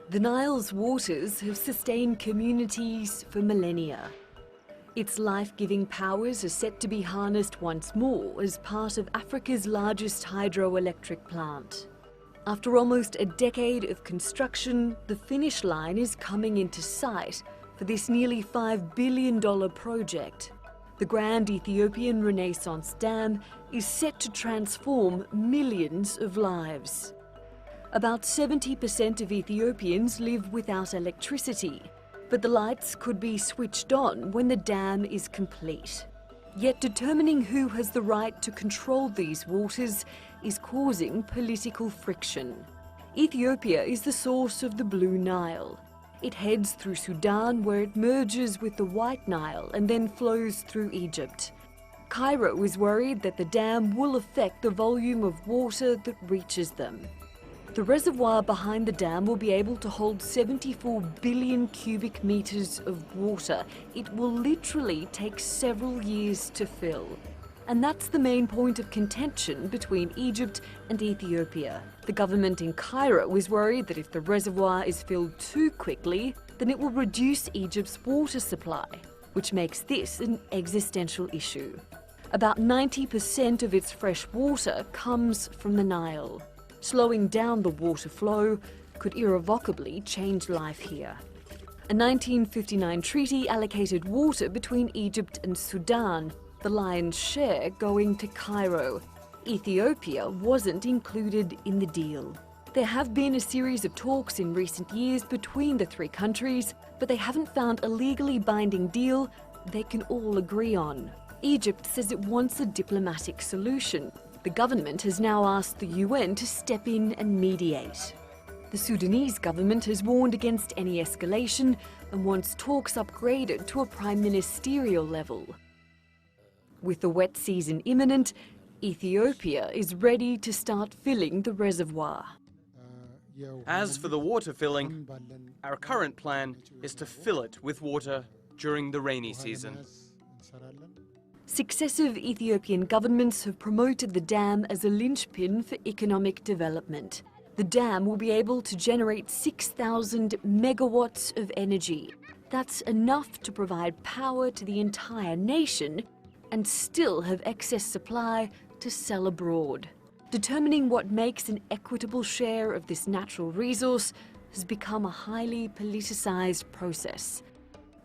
The Nile's waters have sustained communities for millennia. Its life-giving powers are set to be harnessed once more as part of Africa's largest hydroelectric plant. After almost a decade of construction, the finish line is coming into sight for this nearly $5 billion project. The Grand Ethiopian Renaissance Dam is set to transform millions of lives. About 70% of Ethiopians live without electricity, but the lights could be switched on when the dam is complete. Yet determining who has the right to control these waters is causing political friction. Ethiopia is the source of the Blue Nile. It heads through Sudan, where it merges with the White Nile and then flows through Egypt. Cairo is worried that the dam will affect the volume of water that reaches them. The reservoir behind the dam will be able to hold 74 billion cubic meters of water. It will literally take several years to fill. And that's the main point of contention between Egypt and Ethiopia. The government in Cairo is worried that if the reservoir is filled too quickly, then it will reduce Egypt's water supply, which makes this an existential issue. About 90% of its fresh water comes from the Nile. Slowing down the water flow could irrevocably change life here. A 1959 treaty allocated water between Egypt and Sudan, the lion's share going to Cairo. Ethiopia wasn't included in the deal. There have been a series of talks in recent years between the three countries, but they haven't found a legally binding deal they can all agree on. Egypt says it wants a diplomatic solution. The government has now asked the UN to step in and mediate. The Sudanese government has warned against any escalation and wants talks upgraded to a prime ministerial level. With the wet season imminent, Ethiopia is ready to start filling the reservoir. As for the water filling, our current plan is to fill it with water during the rainy season. Successive Ethiopian governments have promoted the dam as a linchpin for economic development. The dam will be able to generate 6,000 megawatts of energy. That's enough to provide power to the entire nation and still have excess supply to sell abroad. Determining what makes an equitable share of this natural resource has become a highly politicized process.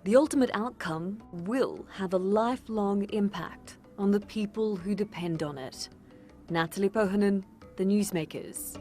The ultimate outcome will have a lifelong impact on the people who depend on it. Natalie Pohanen, The Newsmakers.